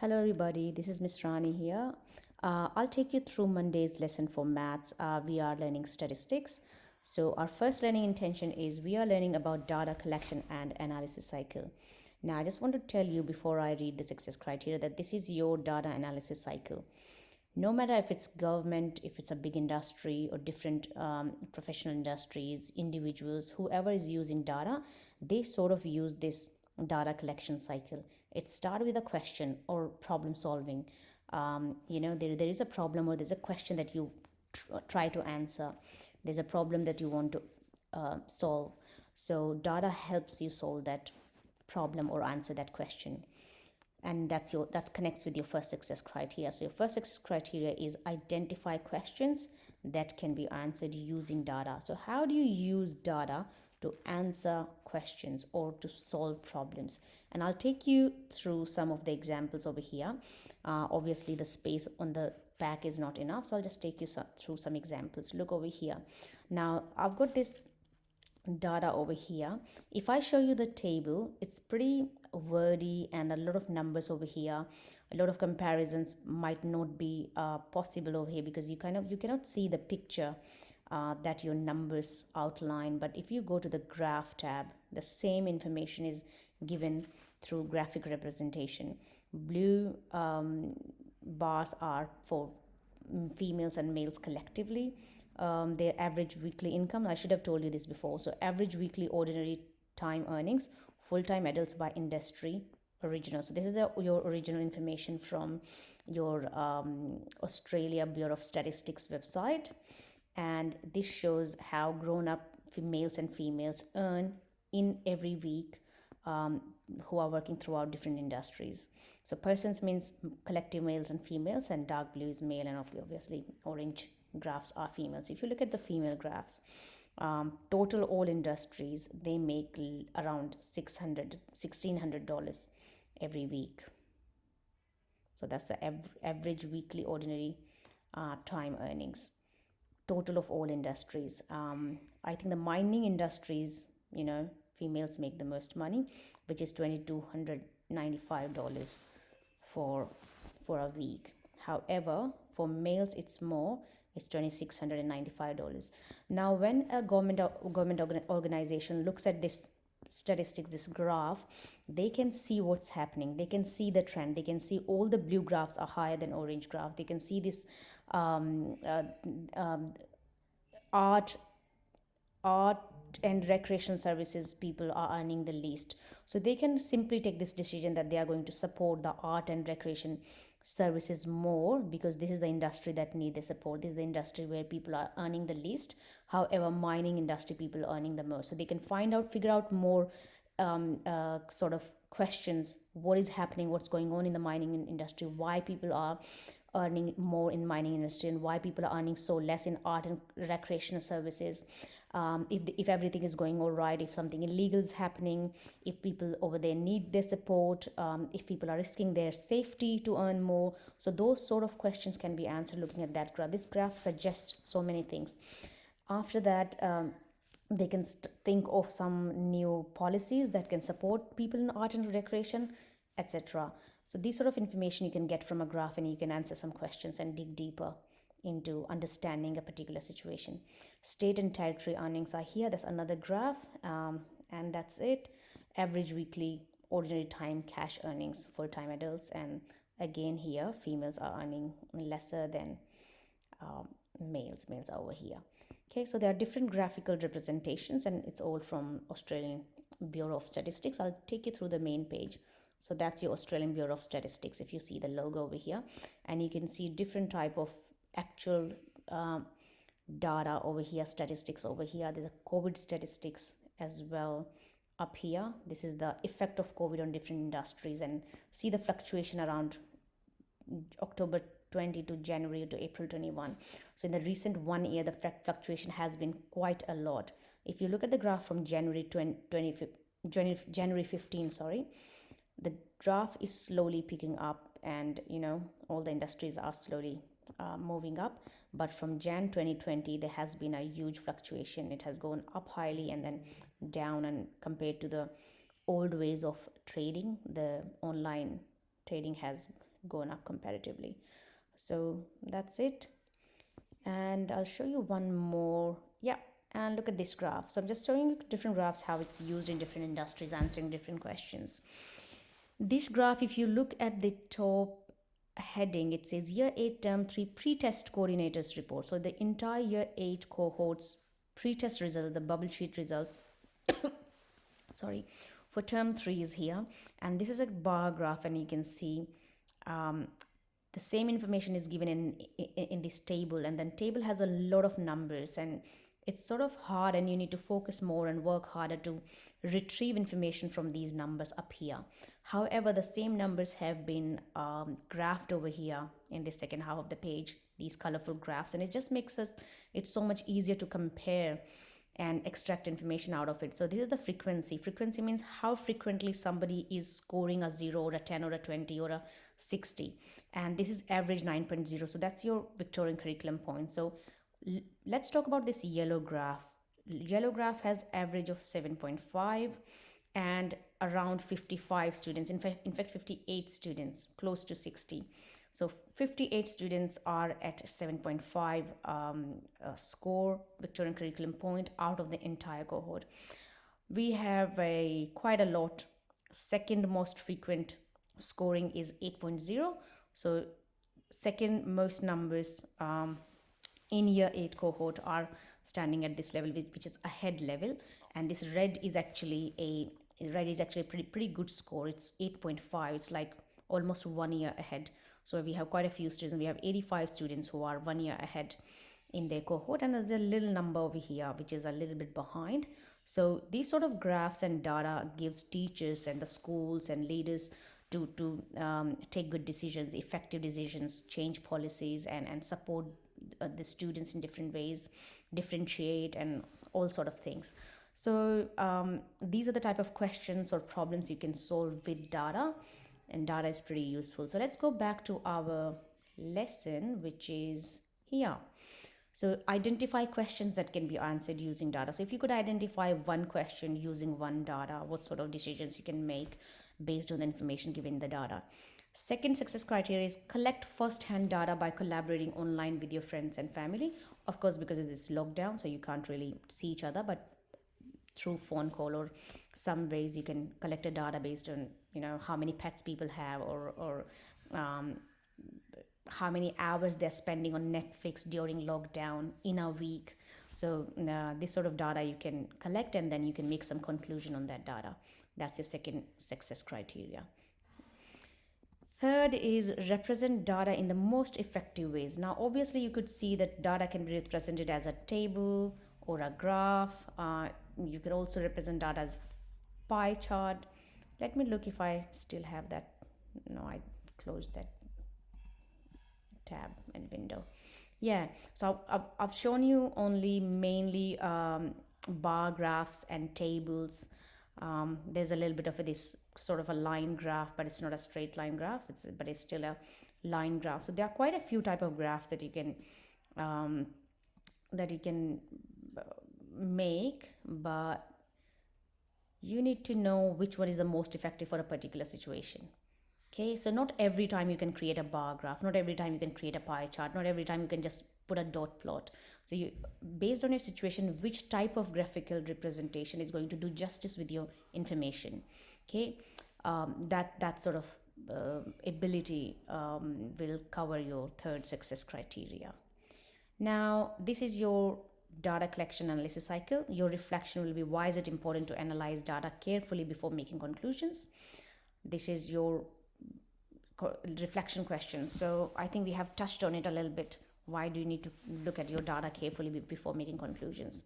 Hello, everybody. This is Miss Rani here. I'll take you through Monday's lesson for maths. We are learning statistics. So, our first learning intention is we are learning about data collection and analysis cycle. Now, I just want to tell you before I read the success criteria that this is your data analysis cycle. No matter if it's government, if it's a big industry, or different professional industries, individuals, whoever is using data, they sort of use this data collection cycle. It starts with a question or problem solving. There is a problem or there's a question that you try to answer. There's a problem that you want to solve. So data helps you solve that problem or answer that question, and that connects with your first success criteria. So your first success criteria is identify questions that can be answered using data. So how do you use data to answer questions or to solve problems? And I'll take you through some of the examples over here. Obviously the space on the pack is not enough, so I'll just take you through some examples. Look over here. Now I've got this data over here. If I show you the table, it's pretty wordy and a lot of numbers over here. A lot of comparisons might not be possible over here because you cannot see the picture that your numbers outline. But if you go to the graph tab, the same information is given through graphic representation. Blue bars are for females and males collectively. Their average weekly income, I should have told you this before. So average weekly ordinary time earnings, full-time adults by industry, original. So this is your original information from your Australia Bureau of Statistics website, and this shows how grown-up males and females earn in every week, who are working throughout different industries. So persons means collective males and females, and dark blue is male, and obviously orange graphs are females. If you look at the female graphs, total all industries, they make around $1,600 every week. So that's the average weekly ordinary time earnings, total of all industries. I think the mining industries, females make the most money, which is $2,295 for a week. However, for males it's more, it's $2,695. Now when a government organization looks at this statistic, this graph, they can see what's happening, they can see the trend, they can see all the blue graphs are higher than orange graph, they can see this art art and recreation services people are earning the least. So they can simply take this decision that they are going to support the art and recreation services more because this is the industry that need the support, this is the industry where people are earning the least. However, mining industry people are earning the most, so they can figure out more sort of questions, what is happening, what's going on in the mining industry, why people are earning more in mining industry and why people are earning so less in art and recreational services. If everything is going all right, if something illegal is happening, if people over there need their support, if people are risking their safety to earn more. So those sort of questions can be answered looking at that graph. This graph suggests so many things. After that, they can think of some new policies that can support people in art and recreation, etc. So these sort of information you can get from a graph, and you can answer some questions and dig deeper into understanding a particular situation. State and territory earnings are here. That's another graph, and that's it. Average weekly ordinary time cash earnings, full-time adults, and again here females are earning lesser than males. Males are over here. Okay, so there are different graphical representations, and it's all from Australian Bureau of Statistics. I'll take you through the main page. So that's your Australian Bureau of Statistics. If you see the logo over here, and you can see different type of actual data over here, statistics over here. There's a COVID statistics as well up here. This is the effect of COVID on different industries, and see the fluctuation around October 20 to January to April 21. So in the recent 1 year, the fluctuation has been quite a lot. If you look at the graph from January 15, sorry, the graph is slowly picking up, and all the industries are slowly moving up. But from Jan 2020 there has been a huge fluctuation. It has gone up highly and then down, and compared to the old ways of trading, the online trading has gone up comparatively. So that's it. And I'll show you one more. Yeah, and look at this graph. So I'm just showing you different graphs, how it's used in different industries, answering different questions. This graph, if you look at the top heading, it says year 8 term 3 pre-test coordinators report. So the entire year 8 cohorts pre-test results, the bubble sheet results, sorry, for term 3 is here. And this is a bar graph, and you can see the same information is given in this table, and then table has a lot of numbers, and it's sort of hard, and you need to focus more and work harder to retrieve information from these numbers up here. However, the same numbers have been graphed over here in the second half of the page, these colorful graphs, and it just makes it so much easier to compare and extract information out of it. So this is the frequency. Frequency means how frequently somebody is scoring a 0 or a 10 or a 20 or a 60. And this is average 9.0. So that's your Victorian curriculum point. So let's talk about this yellow graph. Yellow graph has average of 7.5 and around 55 students. In fact 58 students, close to 60. So 58 students are at 7.5 score Victorian curriculum point out of the entire cohort. We have quite a lot. Second most frequent scoring is 8.0. So second most numbers in year 8 cohort are standing at this level, which is ahead level. And this red is actually a pretty good score. It's 8.5. It's like almost 1 year ahead. So we have quite a few students. We have 85 students who are 1 year ahead in their cohort, and there's a little number over here which is a little bit behind. So these sort of graphs and data gives teachers and the schools and leaders to take good decisions, effective decisions, change policies, and support the students in different ways, differentiate, and all sort of things. So these are the type of questions or problems you can solve with data, and data is pretty useful. So let's go back to our lesson, which is here. So identify questions that can be answered using data. So if you could identify one question using one data, what sort of decisions you can make based on the information given in the data. Second success criteria is collect first-hand data by collaborating online with your friends and family. Of course, because it is lockdown, so you can't really see each other, but through phone call or some ways you can collect a data based on how many pets people have, or how many hours they're spending on Netflix during lockdown in a week. So this sort of data you can collect, and then you can make some conclusion on that data. That's your second success criteria. Third is represent data in the most effective ways. Now obviously you could see that data can be represented as a table or a graph. You can also represent data as pie chart. Let me look if I still have that. No, I closed that tab and window. Yeah, so I've shown you only mainly bar graphs and tables. There's a little bit of this sort of a line graph, but it's not a straight line graph, but it's still a line graph. So there are quite a few type of graphs that you can make, but you need to know which one is the most effective for a particular situation. Okay, so not every time you can create a bar graph, not every time you can create a pie chart, not every time you can just put a dot plot. So you, based on your situation, which type of graphical representation is going to do justice with your information. Okay, that sort of ability will cover your third success criteria. Now this is your data collection analysis cycle. Your reflection will be, why is it important to analyze data carefully before making conclusions? This is your reflection question. So I think we have touched on it a little bit. Why do you need to look at your data carefully before making conclusions?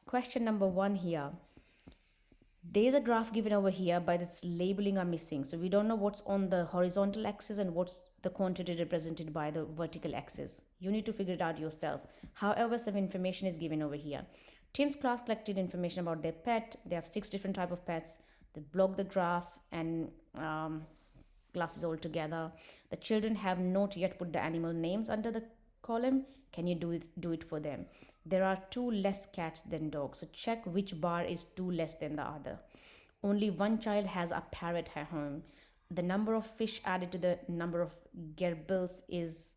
Question number 1 here. There's a graph given over here, but its labeling are missing. So we don't know what's on the horizontal axis and what's the quantity represented by the vertical axis. You need to figure it out yourself. However, some information is given over here. Tim's class collected information about their pet. They have 6 different types of pets. They block the graph and classes all together. The children have not yet put the animal names under the column. Can you do it for them? There are 2 less cats than dogs. So check which bar is 2 less than the other. Only one child has a parrot at home. the number of fish added to the number of gerbils is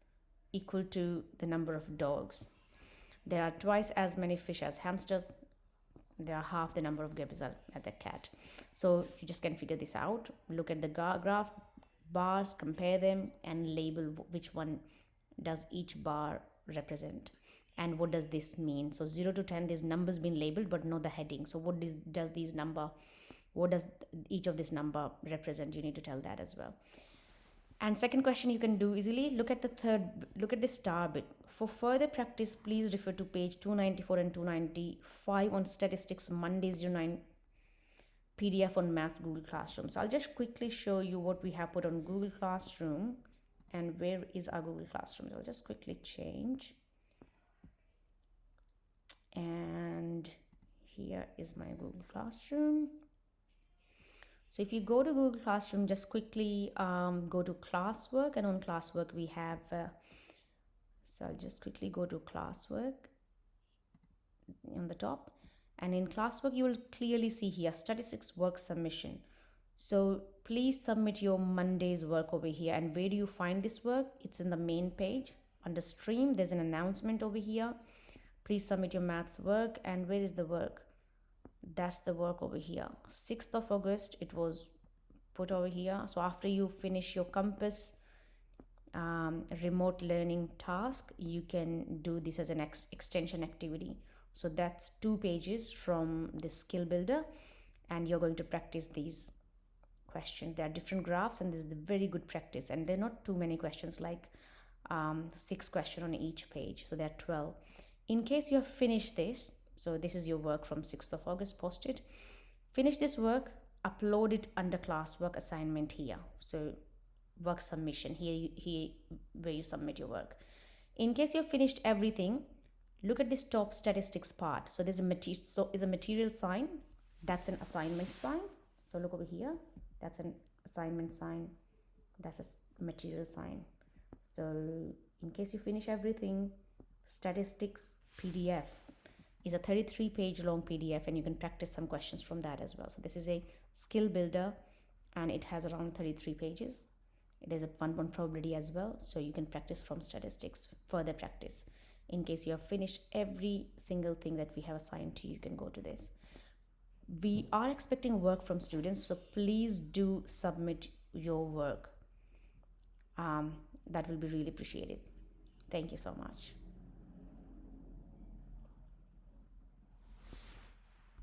equal to the number of dogs. There are twice as many fish as hamsters. There are half the number of gerbils at the cat. So you just can figure this out. Look at the graphs, bars, compare them, and label which one does each bar represent and what does this mean. So 0 to 10, these numbers been labeled but not the heading. So what does these number, what does each of this number represent? You need to tell that as well. And second question you can do easily, look at the star bit. For further practice, please refer to page 294 and 295 on statistics Mondays to 9 PDF on Maths Google Classroom. So I'll just quickly show you what we have put on Google Classroom and where is our Google Classroom. I'll just quickly change. And here is my Google Classroom. So if you go to Google Classroom, just quickly go to classwork, and on classwork we have, so I'll just quickly go to classwork on the top, and in classwork you will clearly see here statistics work submission. So please submit your Monday's work over here. And where do you find this work? It's in the main page under stream. There's an announcement over here. Please submit your maths work. And where is the work? That's the work over here. 6th of August it was put over here. So after you finish your Compass remote learning task, you can do this as an extension activity. So that's 2 pages from the skill builder, and you're going to practice these questions. There are different graphs, and this is a very good practice, and they're not too many questions, like 6 questions on each page, so there are 12. In case you have finished this, so this is your work from 6th of August posted. Finish this work, upload it under classwork assignment here. So work submission here where you submit your work. In case you've finished everything, look at this top statistics part. So there's a material sign. That's an assignment sign. So look over here. That's an assignment sign. That's a material sign. So in case you finish everything, statistics PDF is a 33-page long PDF, and you can practice some questions from that as well. So this is a skill builder, and it has around 33 pages. There's a 1 probability as well, so you can practice from statistics, further practice. In case you have finished every single thing that we have assigned to you, you can go to this. We are expecting work from students, so please do submit your work. That will be really appreciated. Thank you so much.